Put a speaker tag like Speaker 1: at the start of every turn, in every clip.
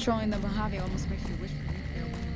Speaker 1: Controlling the Mojave almost makes you wish for nuclear winter.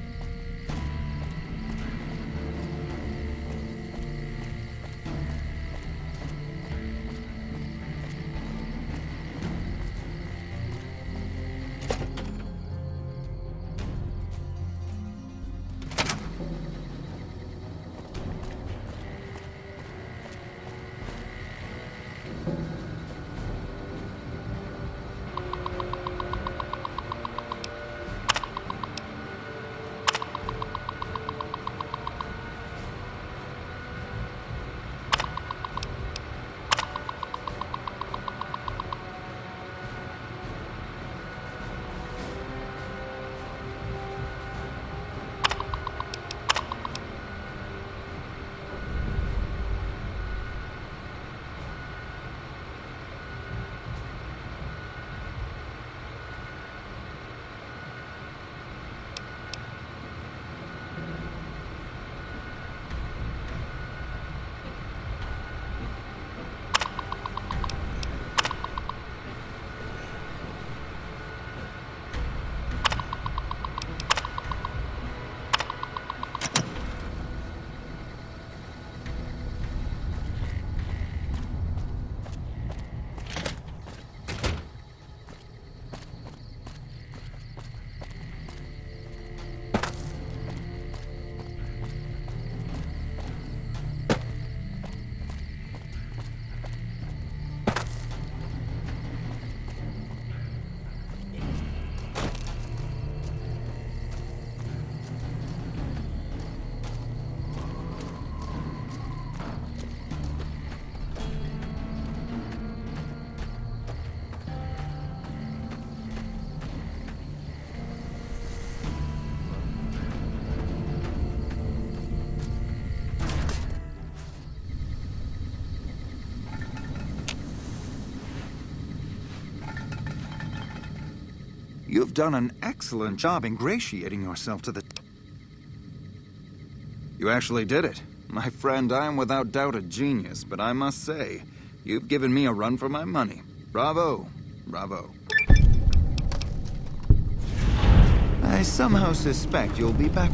Speaker 2: You've done an excellent job ingratiating yourself to the... You actually did it. My friend, I am without doubt a genius, but I must say, you've given me a run for my money. Bravo. Bravo. I somehow suspect you'll be back...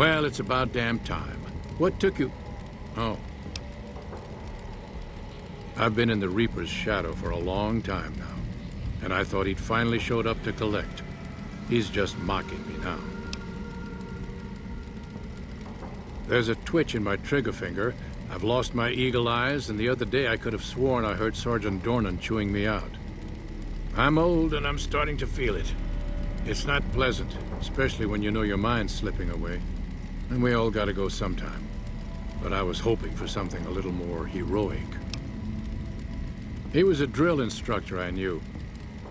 Speaker 3: Well, it's about damn time. What took you... Oh. I've been in the Reaper's shadow for a long time now, and I thought he'd finally showed up to collect. He's just mocking me now. There's a twitch in my trigger finger. I've lost my eagle eyes, and the other day I could have sworn I heard Sergeant Dornan chewing me out. I'm old, and I'm starting to feel it. It's not pleasant, especially when you know your mind's slipping away. And we all gotta go sometime. But I was hoping for something a little more heroic. He was a drill instructor I knew.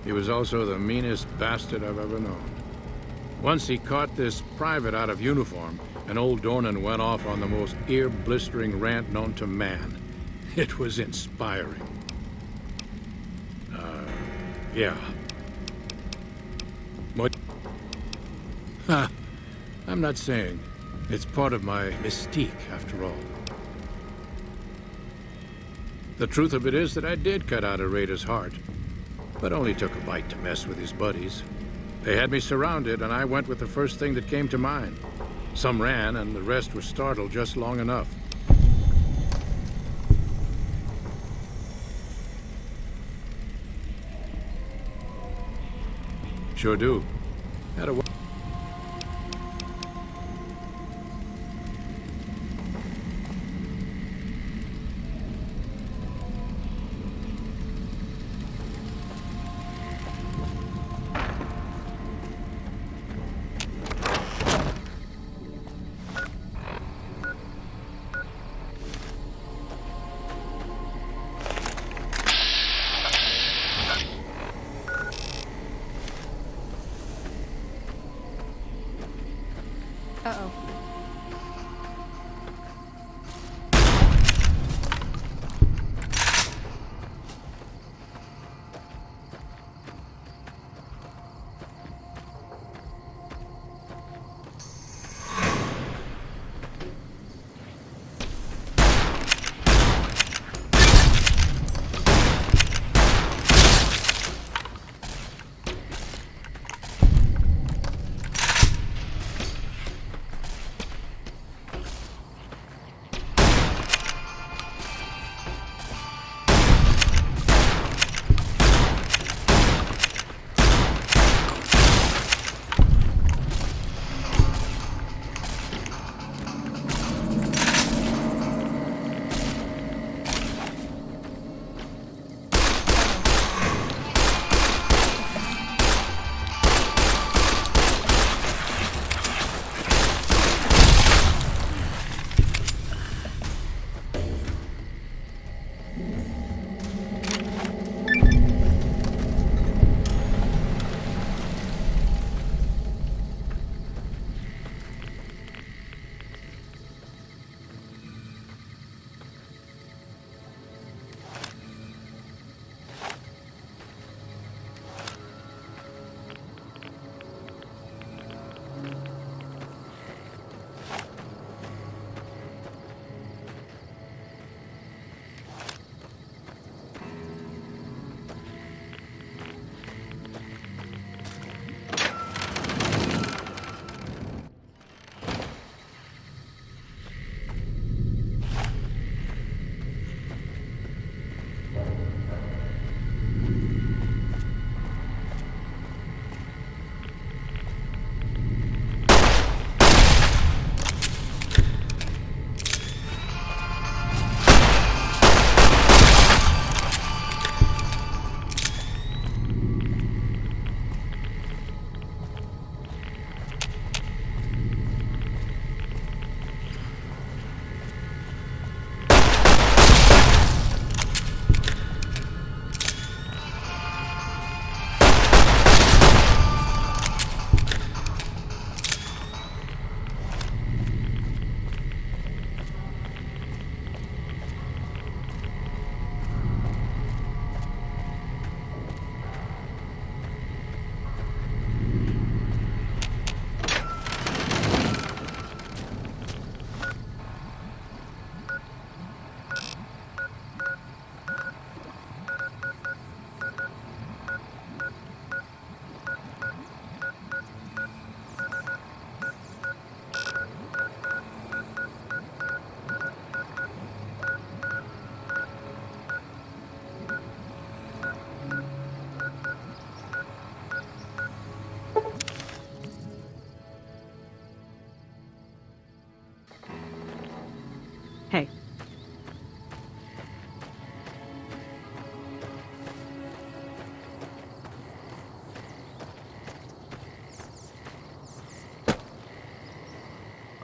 Speaker 3: He was also the meanest bastard I've ever known. Once he caught this private out of uniform, and old Dornan went off on the most ear-blistering rant known to man. It was inspiring. Yeah. What? Ha! I'm not saying. It's part of my mystique, after all. The truth of it is that I did cut out a raider's heart, but only took a bite to mess with his buddies. They had me surrounded, and I went with the first thing that came to mind. Some ran, and the rest were startled just long enough. Sure do. Had a...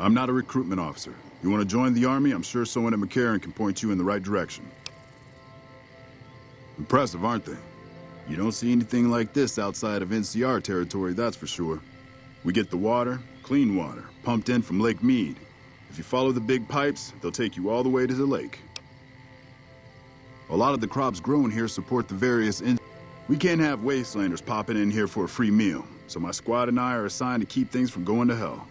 Speaker 4: I'm not a recruitment officer. You want to join the Army? I'm sure someone at McCarran can point you in the right direction. Impressive, aren't they? You don't see anything like this outside of NCR territory, that's for sure. We get the water, clean water, pumped in from Lake Mead. If you follow the big pipes, they'll take you all the way to the lake. A lot of the crops grown here support the various We can't have wastelanders popping in here for a free meal, so my squad and I are assigned to keep things from going to hell.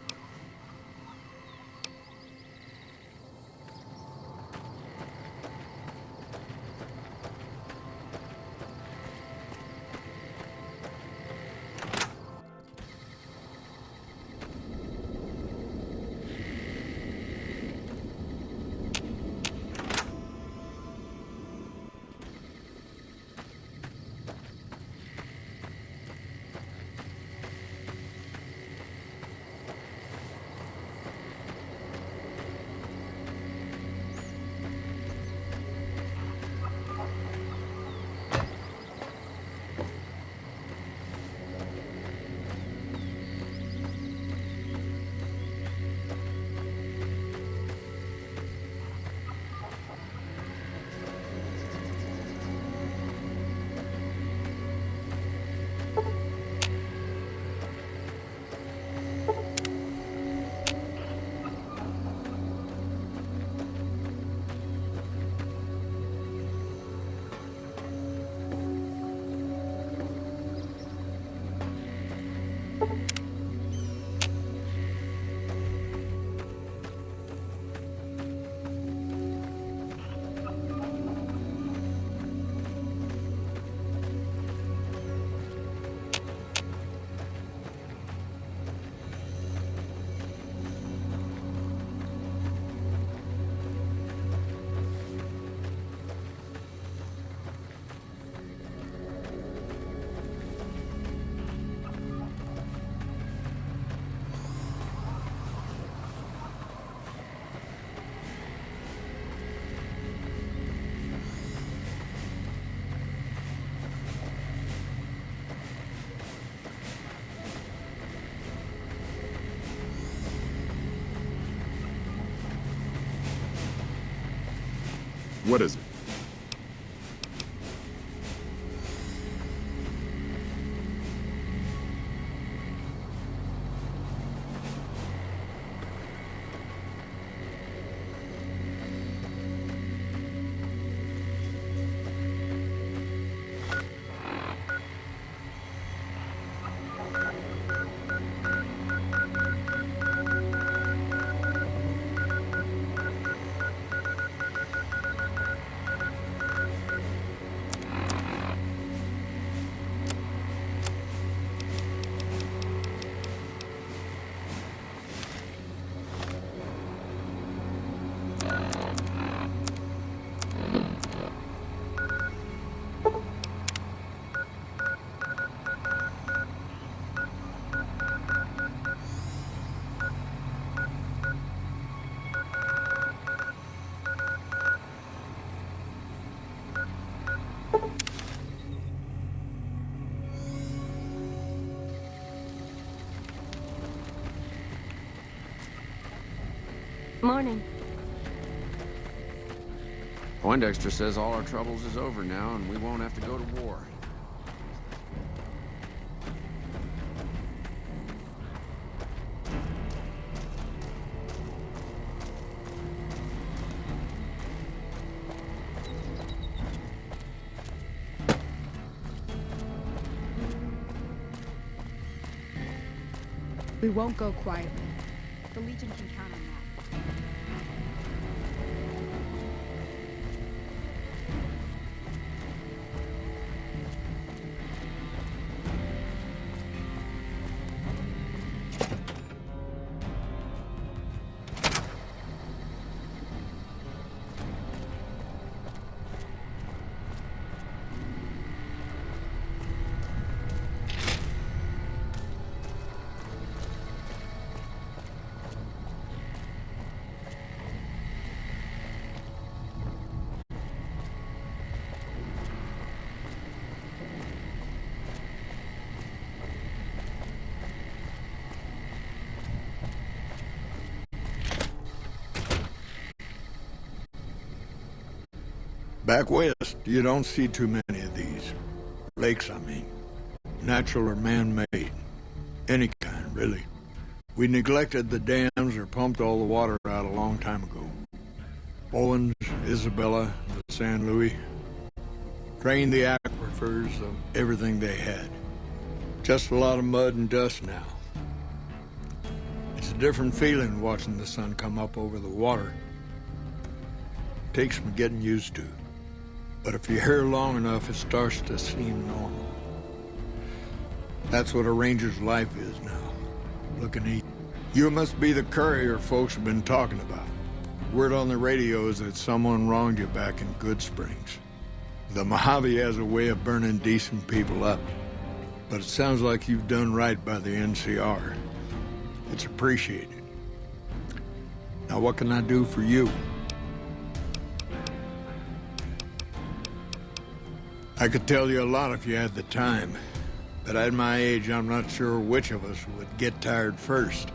Speaker 4: What is it?
Speaker 5: Morning.
Speaker 6: Poindexter says all our troubles is over now and we won't have to go to war.
Speaker 1: We won't go quietly. The Legion can count on that.
Speaker 7: Back west, you don't see too many of these. Lakes, I mean. Natural or man-made. Any kind, really. We neglected the dams or pumped all the water out a long time ago. Owens, Isabella, the San Luis. Drained the aquifers of everything they had. Just a lot of mud and dust now. It's a different feeling watching the sun come up over the water. Takes some getting used to. But if you're here long enough, it starts to seem normal. That's what a ranger's life is now. Looking east. You must be the courier folks have been talking about. Word on the radio is that someone wronged you back in Good Springs. The Mojave has a way of burning decent people up. But it sounds like you've done right by the NCR. It's appreciated. Now what can I do for you? I could tell you a lot if you had the time. But at my age, I'm not sure which of us would get tired first.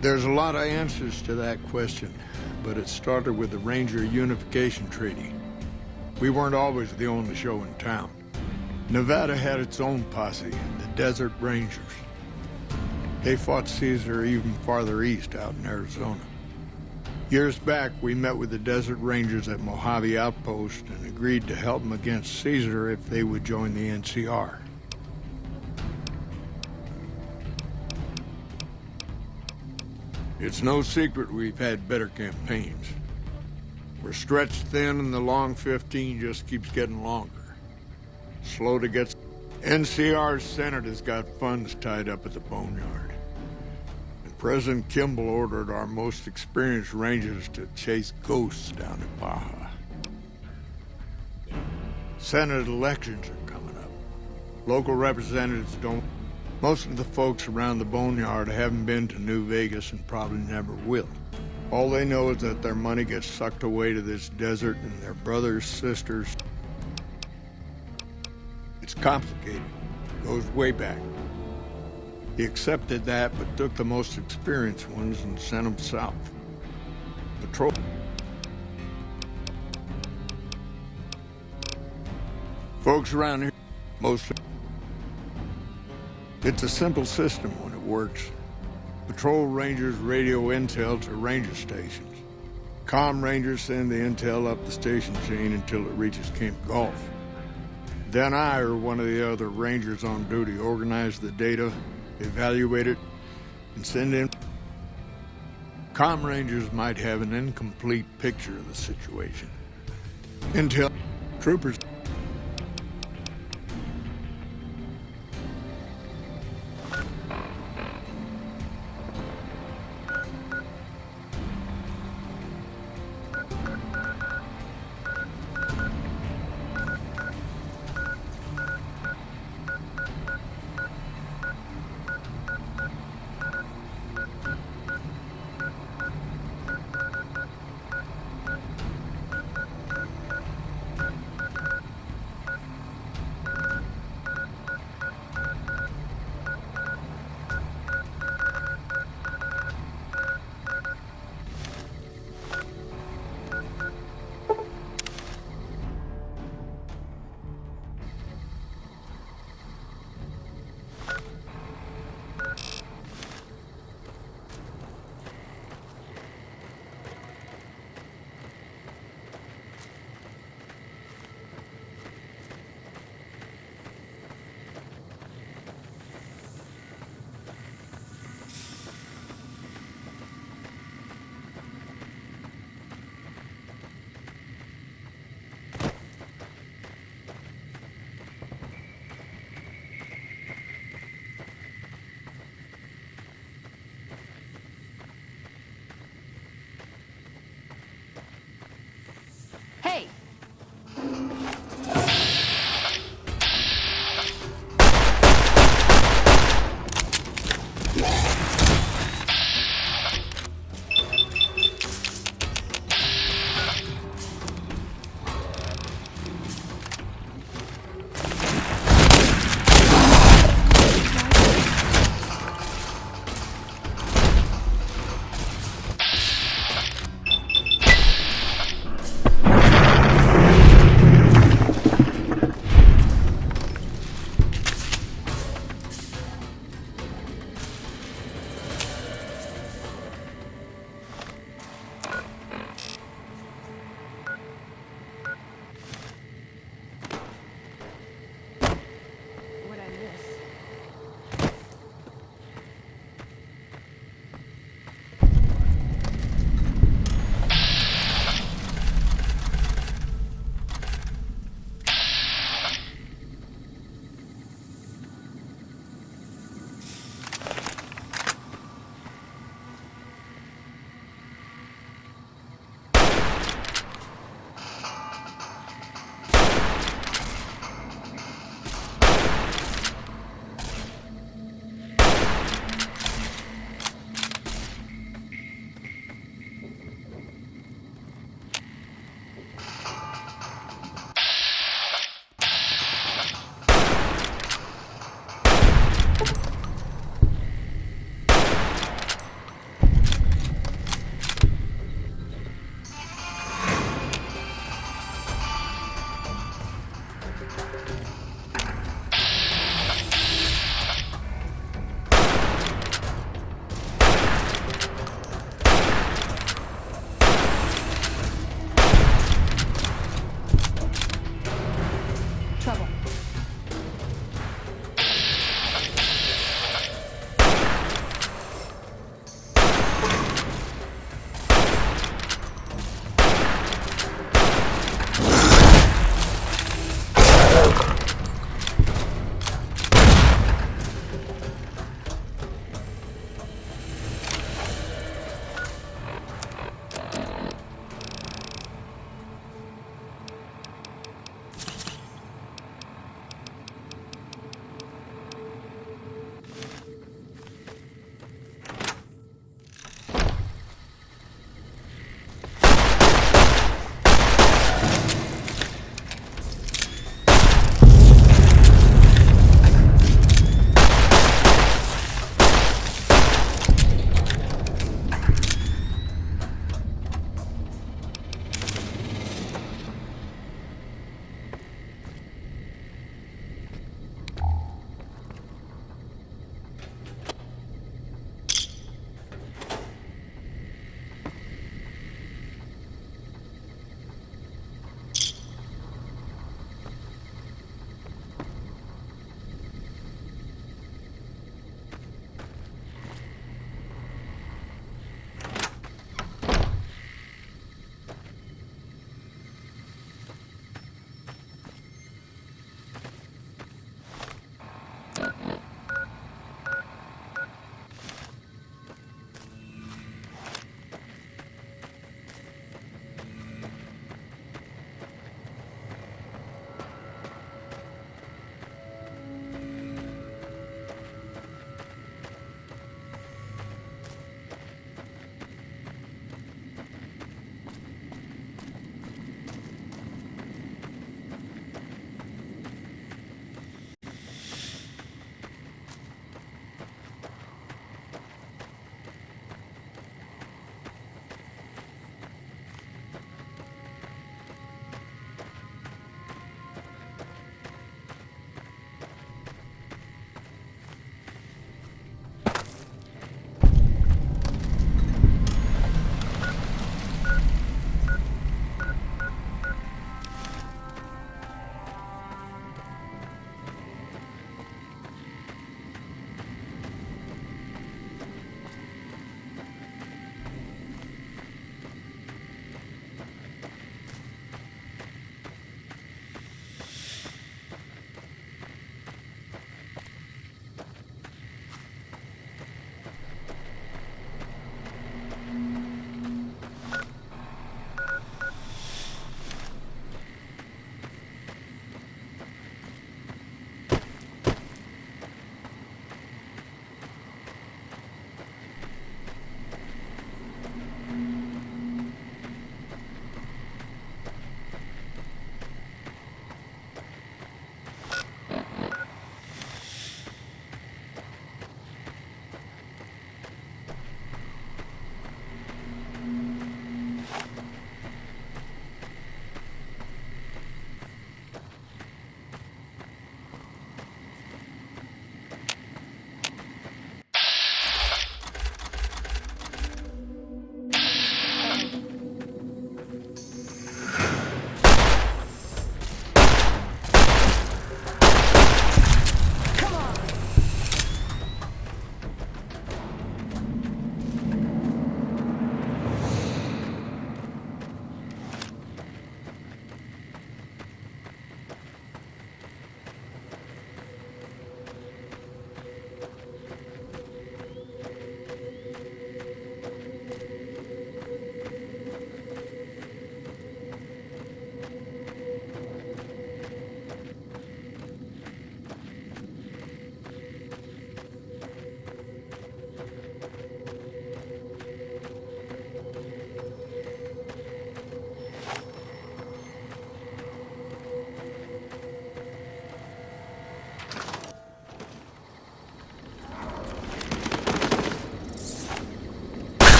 Speaker 7: There's a lot of answers to that question, but it started with the Ranger Unification Treaty. We weren't always the only show in town. Nevada had its own posse, the Desert Rangers. They fought Caesar even farther east, out in Arizona. Years back, we met with the Desert Rangers at Mojave Outpost and agreed to help them against Caesar if they would join the NCR. It's no secret we've had better campaigns. We're stretched thin and the long 15 just keeps getting longer. Slow to get... NCR's Senate has got funds tied up at the Boneyard. And President Kimball ordered our most experienced rangers to chase ghosts down in Baja. Senate elections are coming up. Local representatives don't... Most of the folks around the Boneyard haven't been to New Vegas and probably never will. All they know is that their money gets sucked away to this desert and their brothers, sisters. It's complicated. Goes way back. He accepted that, but took the most experienced ones and sent them south. Patrol. Folks around here, mostly. It's a simple system when it works. Patrol rangers radio intel to ranger stations. Comm rangers send the intel up the station chain until it reaches Camp Golf. Then I or one of the other rangers on duty organize the data, evaluate it, and send in. Comm rangers might have an incomplete picture of the situation. Intel troopers.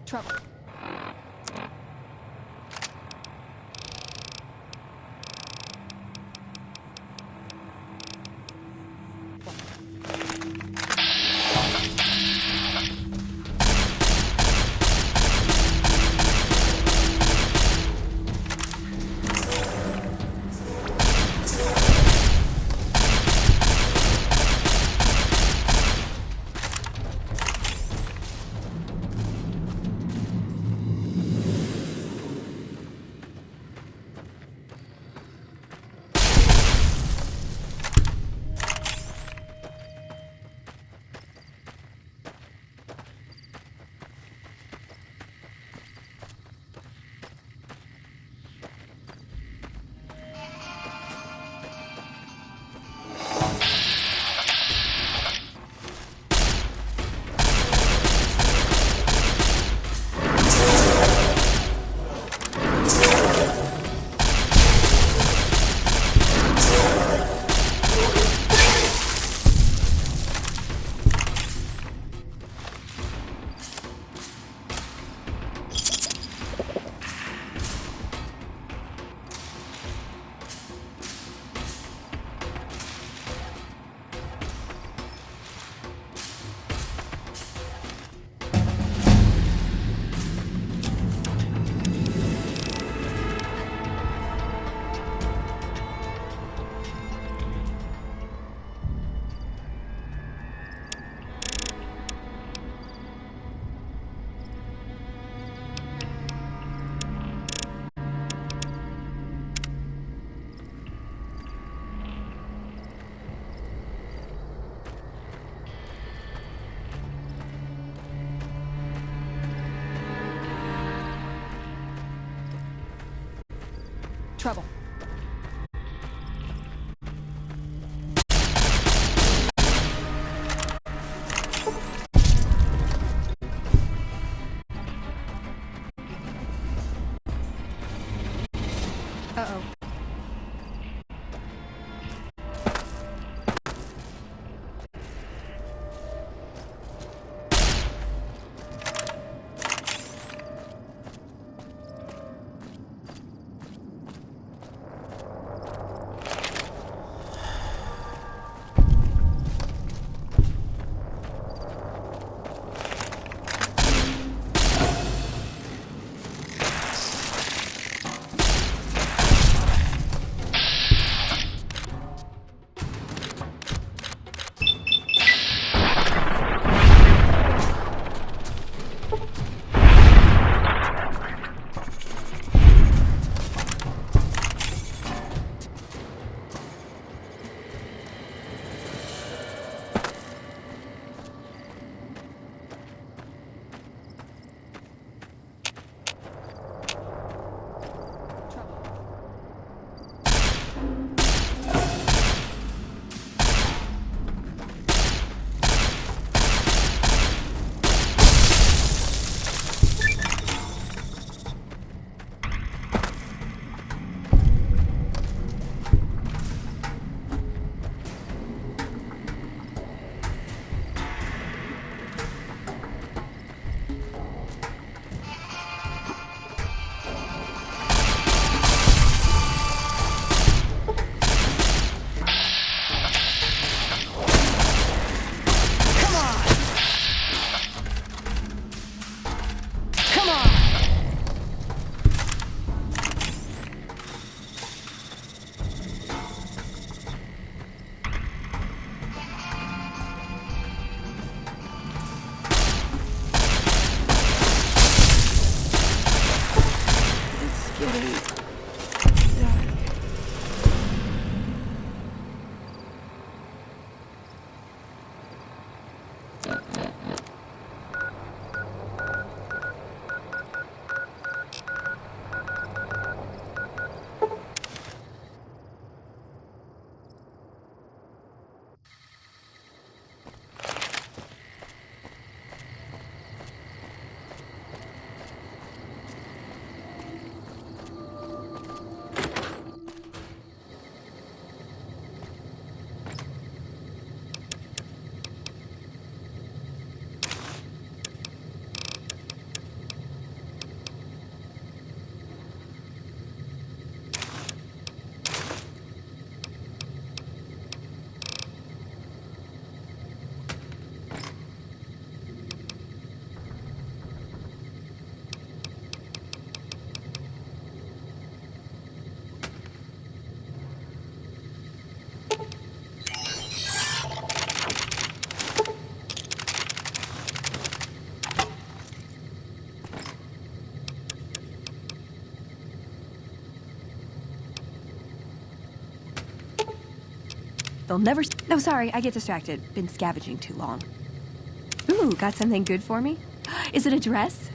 Speaker 1: Trouble. Trouble. Uh-oh.
Speaker 5: They'll never... No, sorry, I get distracted. Been scavenging too long. Ooh, got something good for me? Is it a dress?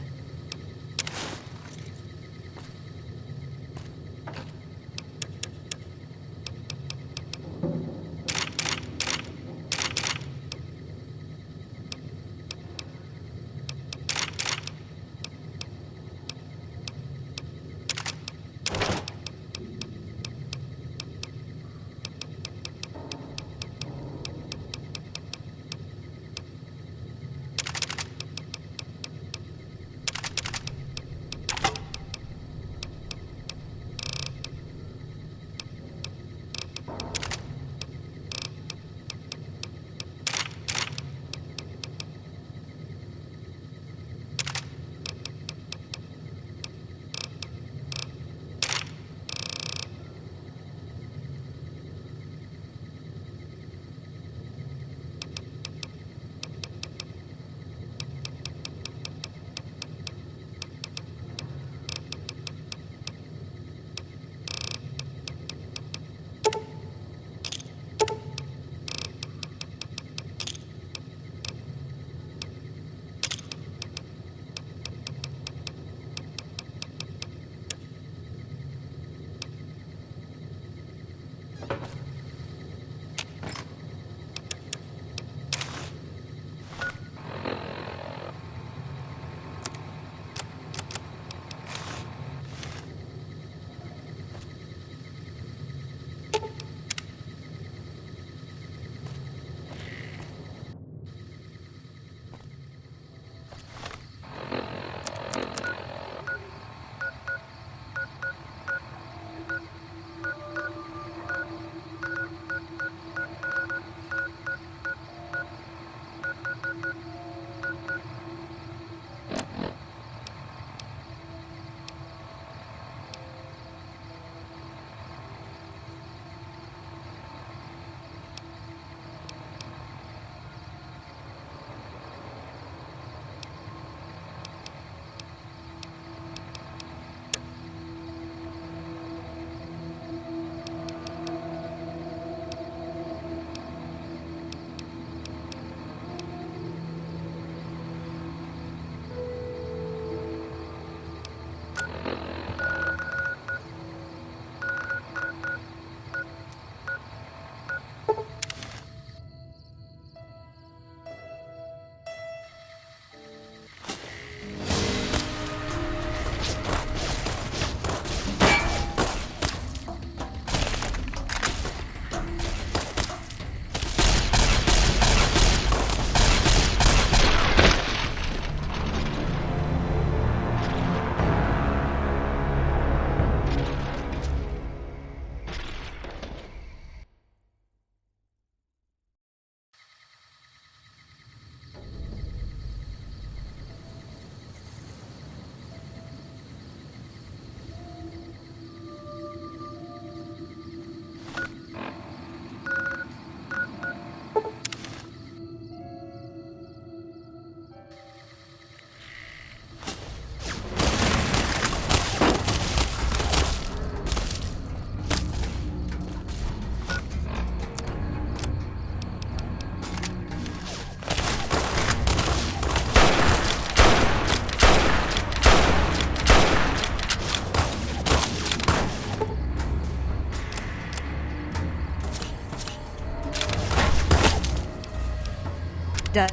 Speaker 5: Duh.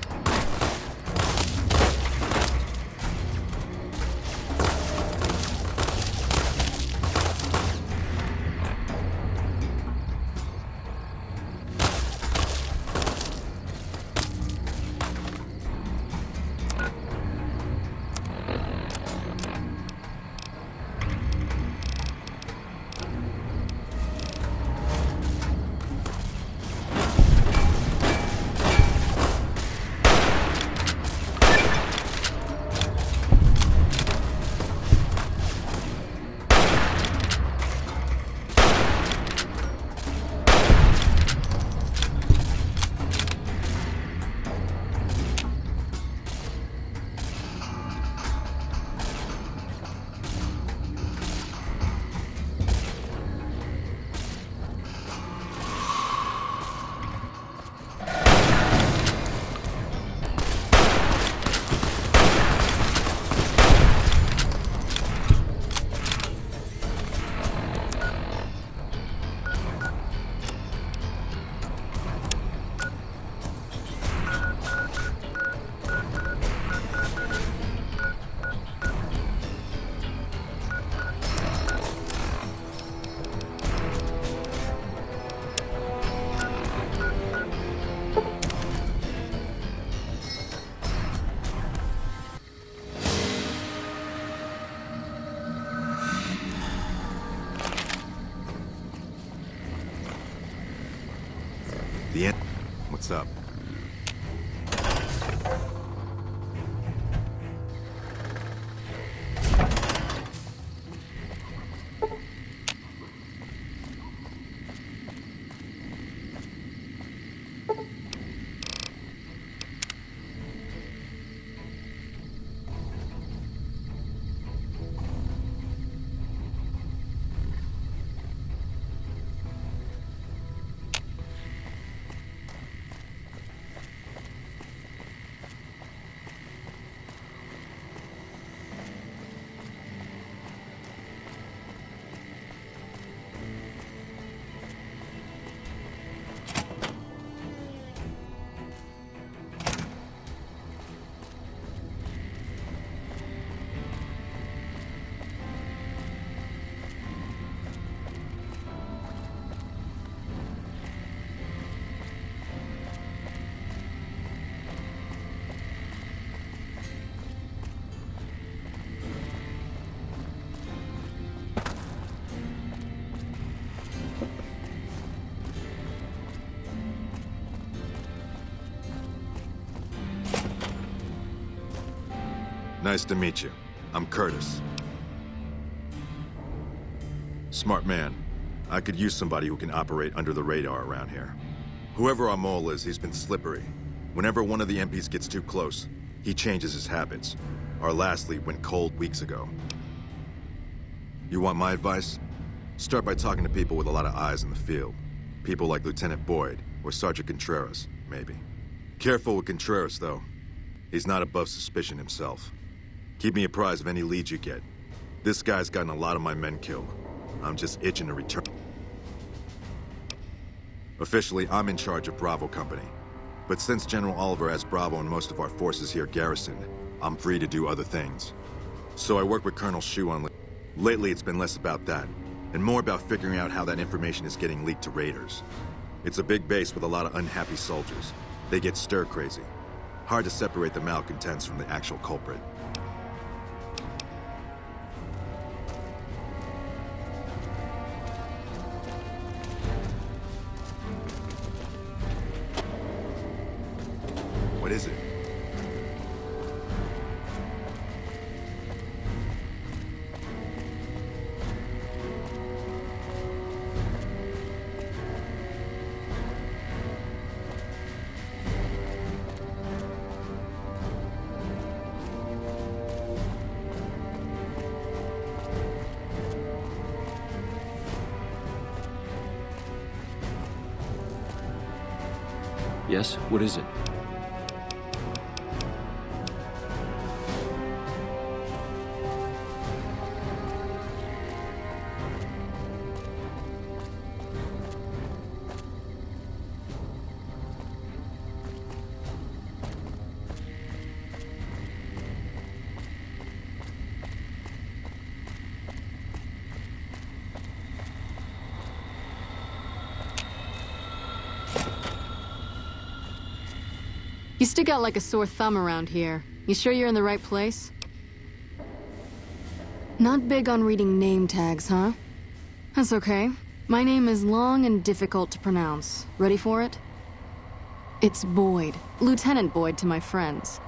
Speaker 8: What's up? Nice to meet you. I'm Curtis. Smart man. I could use somebody who can operate under the radar around here. Whoever our mole is, he's been slippery. Whenever one of the MPs gets too close, he changes his habits. Our last lead went cold weeks ago. You want my advice? Start by talking to people with a lot of eyes in the field. People like Lieutenant Boyd, or Sergeant Contreras, maybe. Careful with Contreras, though. He's not above suspicion himself. Keep me apprised of any leads you get. This guy's gotten a lot of my men killed. I'm just itching to return. Officially, I'm in charge of Bravo Company. But since General Oliver has Bravo and most of our forces here garrisoned, I'm free to do other things. So I work with Colonel Shu on... Lately, it's been less about that, and more about figuring out how that information is getting leaked to raiders. It's a big base with a lot of unhappy soldiers. They get stir-crazy. Hard to separate the malcontents from the actual culprit. What is it?
Speaker 6: Yes? What is it?
Speaker 9: You stick out like a sore thumb around here. You sure you're in the right place? Not big on reading name tags, huh? That's okay. My name is long and difficult to pronounce. Ready for it? It's Boyd. Lieutenant Boyd to my friends.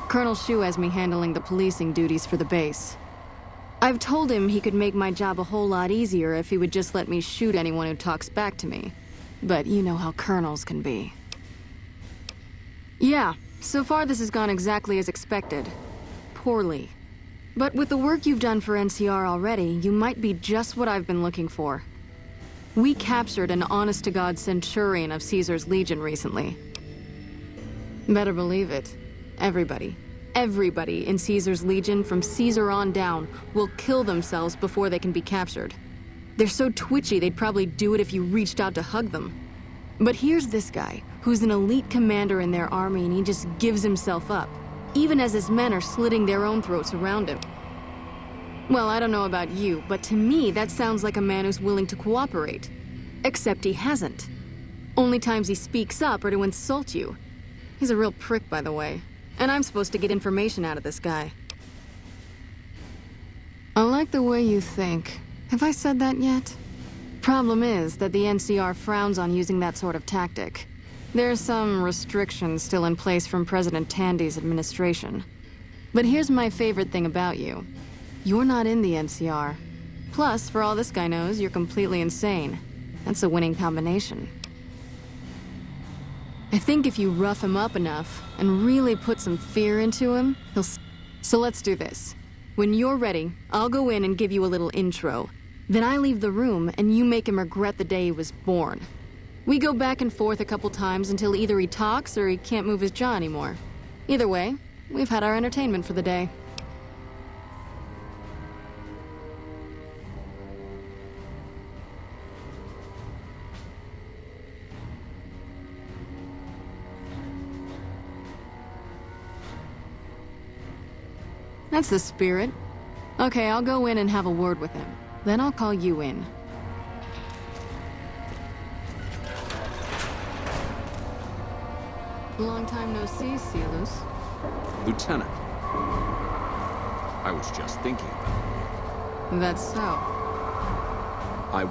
Speaker 9: Colonel Shu has me handling the policing duties for the base. I've told him he could make my job a whole lot easier if he would just let me shoot anyone who talks back to me. But you know how colonels can be. Yeah, so far this has gone exactly as expected. Poorly. But with the work you've done for NCR already, you might be just what I've been looking for. We captured an honest-to-God centurion of Caesar's Legion recently. Better believe it. Everybody in Caesar's Legion from Caesar on down will kill themselves before they can be captured. They're so twitchy they'd probably do it if you reached out to hug them. But here's this guy, who's an elite commander in their army, and he just gives himself up, even as his men are slitting their own throats around him. Well, I don't know about you, but to me that sounds like a man who's willing to cooperate. Except he hasn't. Only times he speaks up are to insult you. He's a real prick, by the way, and I'm supposed to get information out of this guy. I like the way you think. Have I said that yet? Problem is that the NCR frowns on using that sort of tactic. There's some restrictions still in place from President Tandy's administration. But here's my favorite thing about you. You're not in the NCR. Plus, for all this guy knows, you're completely insane. That's a winning combination. I think if you rough him up enough and really put some fear into him, he'll... So let's do this. When you're ready, I'll go in and give you a little intro. Then I leave the room and you make him regret the day he was born. We go back and forth a couple times until either he talks or he can't move his jaw anymore. Either way, we've had our entertainment for the day. That's the spirit. Okay, I'll go in and have a word with him. Then I'll call you in. Long time no see, Silus.
Speaker 6: Lieutenant. I was just thinking about you.
Speaker 9: That's so.
Speaker 6: I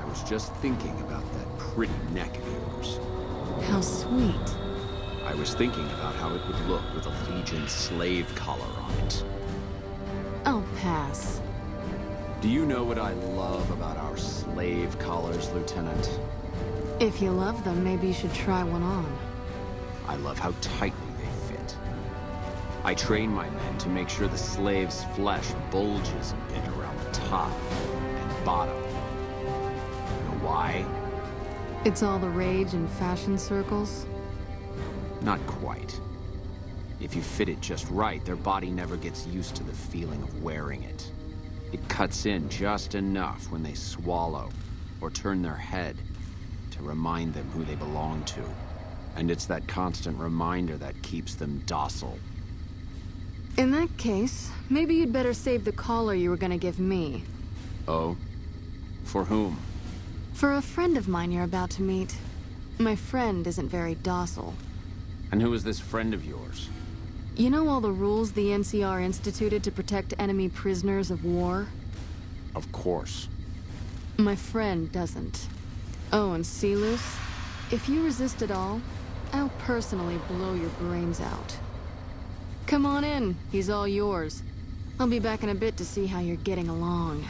Speaker 6: was just thinking about that pretty neck of yours.
Speaker 9: How sweet.
Speaker 6: I was thinking about how it would look with a Legion slave collar on it.
Speaker 9: I'll pass.
Speaker 6: Do you know what I love about our slave collars, Lieutenant?
Speaker 9: If you love them, maybe you should try one on.
Speaker 6: I love how tightly they fit. I train my men to make sure the slave's flesh bulges a bit around the top and bottom. Know why?
Speaker 9: It's all the rage in fashion circles?
Speaker 6: Not quite. If you fit it just right, their body never gets used to the feeling of wearing it. It cuts in just enough when they swallow or turn their head to remind them who they belong to. And it's that constant reminder that keeps them docile.
Speaker 9: In that case, maybe you'd better save the collar you were gonna give me.
Speaker 6: Oh? For whom?
Speaker 9: For a friend of mine you're about to meet. My friend isn't very docile.
Speaker 6: And who is this friend of yours?
Speaker 9: You know all the rules the NCR instituted to protect enemy prisoners of war?
Speaker 6: Of course.
Speaker 9: My friend doesn't. Oh, and Silus, if you resist at all, I'll personally blow your brains out. Come on in, he's all yours. I'll be back in a bit to see how you're getting along.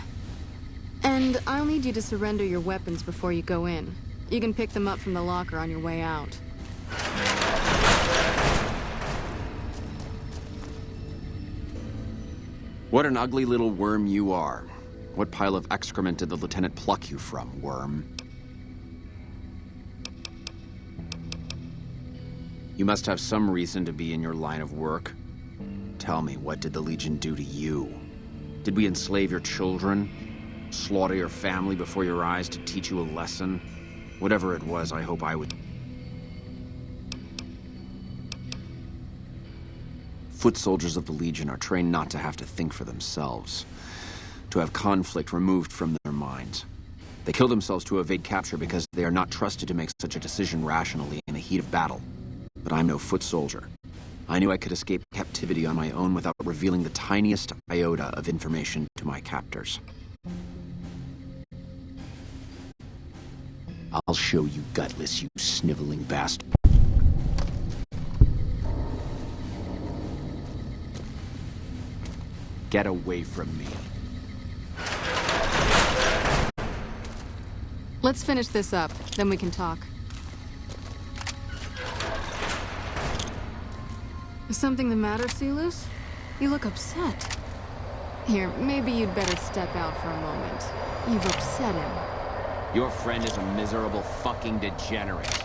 Speaker 9: And I'll need you to surrender your weapons before you go in. You can pick them up from the locker on your way out.
Speaker 6: What an ugly little worm you are. What pile of excrement did the lieutenant pluck you from, worm? You must have some reason to be in your line of work. Tell me, what did the Legion do to you? Did we enslave your children? Slaughter your family before your eyes to teach you a lesson? Whatever it was, I hope I would... Foot soldiers of the Legion are trained not to have to think for themselves, to have conflict removed from their minds. They kill themselves to evade capture because they are not trusted to make such a decision rationally in the heat of battle. But I'm no foot soldier. I knew I could escape captivity on my own without revealing the tiniest iota of information to my captors. I'll show you gutless, you sniveling bastard. Get away from me.
Speaker 9: Let's finish this up, then we can talk. Is something the matter, Silus? You look upset. Here, maybe you'd better step out for a moment. You've upset him.
Speaker 6: Your friend is a miserable fucking degenerate.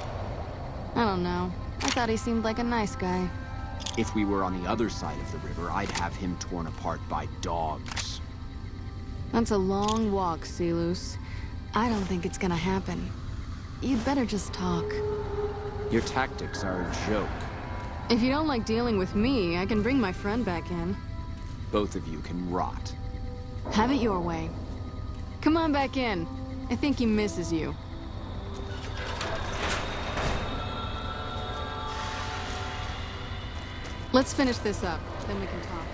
Speaker 9: I don't know. I thought he seemed like a nice guy.
Speaker 6: If we were on the other side of the river, I'd have him torn apart by dogs.
Speaker 9: That's a long walk, Silus. I don't think it's gonna happen. You'd better just talk.
Speaker 6: Your tactics are a joke.
Speaker 9: If you don't like dealing with me, I can bring my friend back in.
Speaker 6: Both of you can rot.
Speaker 9: Have it your way. Come on back in. I think he misses you. Let's finish this up, then we can talk.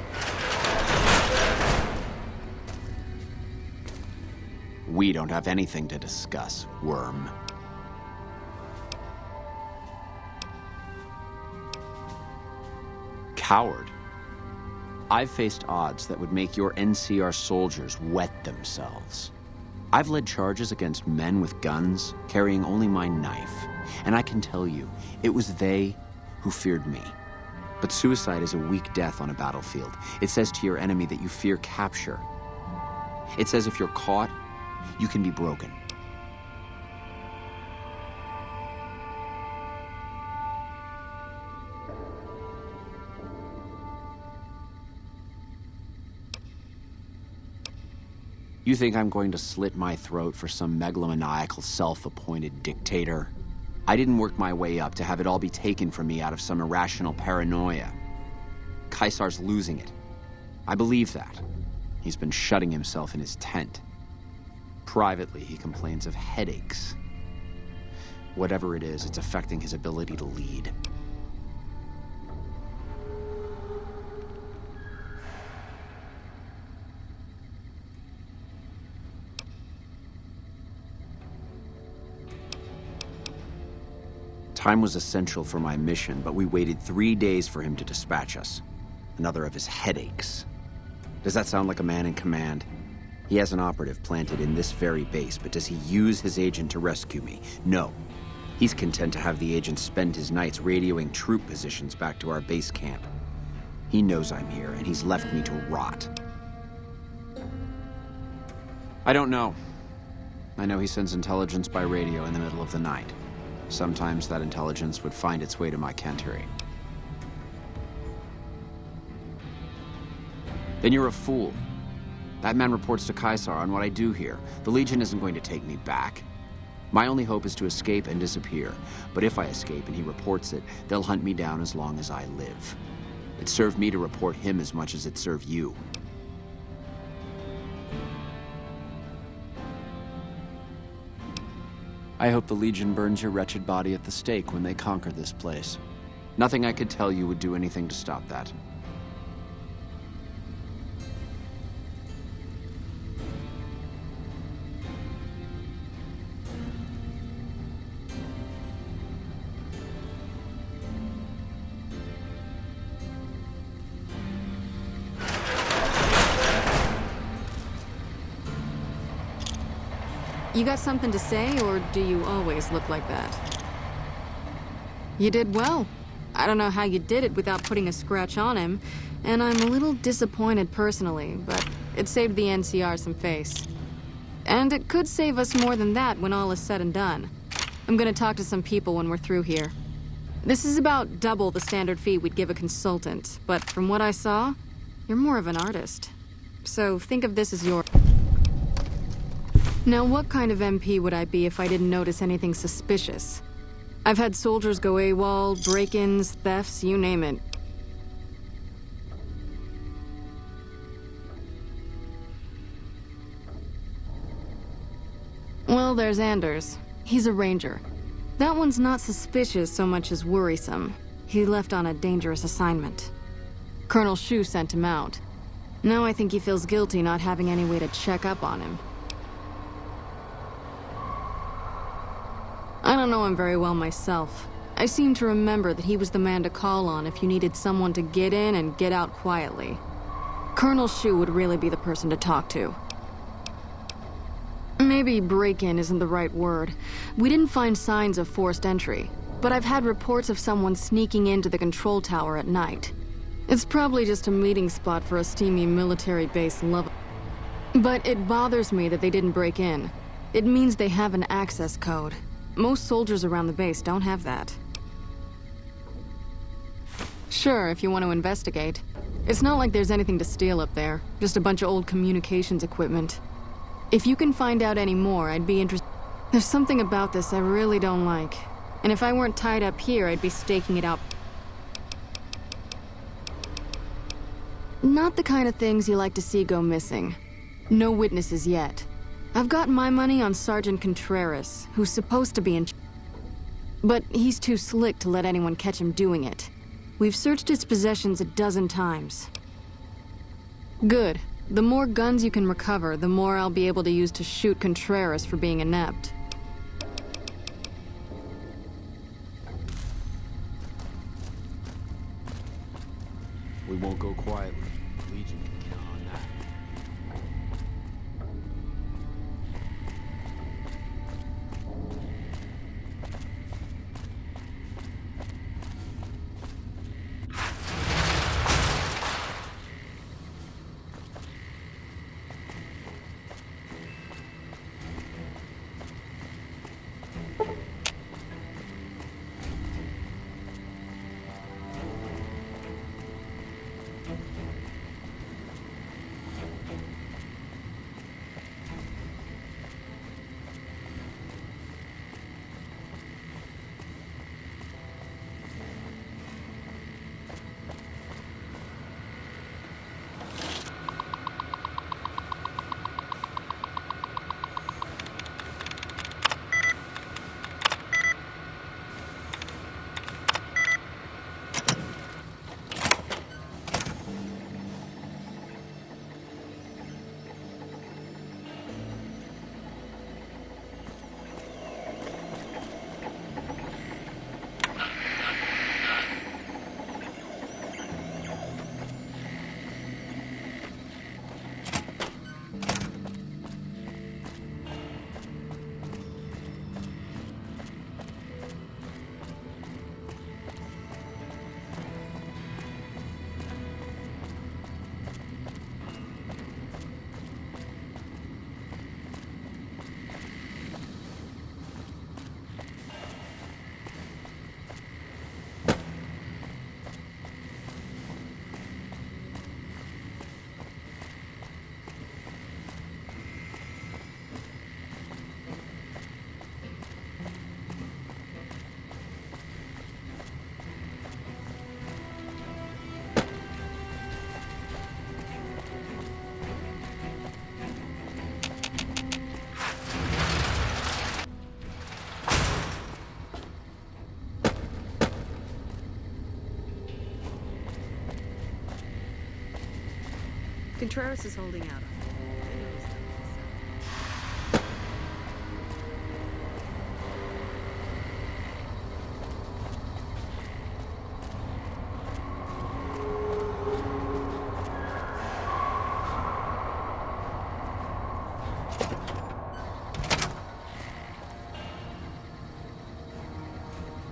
Speaker 6: We don't have anything to discuss, worm. coward. I've faced odds that would make your NCR soldiers wet themselves. I've led charges against men with guns, carrying only my knife. And I can tell you, it was they who feared me. But suicide is a weak death on a battlefield. It says to your enemy that you fear capture. It says if you're caught, you can be broken. You think I'm going to slit my throat for some megalomaniacal, self-appointed dictator? I didn't work my way up to have it all be taken from me out of some irrational paranoia. Caesar's losing it. I believe that. He's been shutting himself in his tent. Privately, he complains of headaches. Whatever it is, it's affecting his ability to lead. Time was essential for my mission, but we waited 3 days for him to dispatch us. Another of his headaches. Does that sound like a man in command? He has an operative planted in this very base, but does he use his agent to rescue me? No. He's content to have the agent spend his nights radioing troop positions back to our base camp. He knows I'm here, and he's left me to rot. I don't know. I know he sends intelligence by radio in the middle of the night. Sometimes that intelligence would find its way to my cantery. Then you're a fool. That man reports to Caesar on what I do here. The Legion isn't going to take me back. My only hope is to escape and disappear. But if I escape and he reports it, they'll hunt me down as long as I live. It served me to report him as much as it served you. I hope the Legion burns your wretched body at the stake when they conquer this place. Nothing I could tell you would do anything to stop that.
Speaker 9: You got something to say, or do you always look like that? You did well. I don't know how you did it without putting a scratch on him, and I'm a little disappointed personally, but it saved the NCR some face. And it could save us more than that when all is said and done. I'm gonna talk to some people when we're through here. This is about double the standard fee we'd give a consultant, but from what I saw, you're more of an artist. So think of this as your... Now, what kind of MP would I be if I didn't notice anything suspicious? I've had soldiers go AWOL, break-ins, thefts, you name it. Well, there's Anders. He's a ranger. That one's not suspicious so much as worrisome. He left on a dangerous assignment. Colonel Shu sent him out. Now I think he feels guilty not having any way to check up on him. I don't know him very well myself. I seem to remember that he was the man to call on if you needed someone to get in and get out quietly. Colonel Shu would really be the person to talk to. Maybe break-in isn't the right word. We didn't find signs of forced entry, but I've had reports of someone sneaking into the control tower at night. It's probably just a meeting spot for a steamy military base lover. But it bothers me that they didn't break in. It means they have an access code. Most soldiers around the base don't have that. Sure, if you want to investigate. It's not like there's anything to steal up there, just a bunch of old communications equipment. If you can find out any more, I'd be interested. There's something about this I really don't like. And if I weren't tied up here, I'd be staking it out. Not the kind of things you like to see go missing. No witnesses yet. I've got my money on Sergeant Contreras, who's supposed to be in... But he's too slick to let anyone catch him doing it. We've searched his possessions a dozen times. Good. The more guns you can recover, the more I'll be able to use to shoot Contreras for being inept.
Speaker 6: won't go quietly. The Legion can count on that.
Speaker 1: Contreras is holding out on me.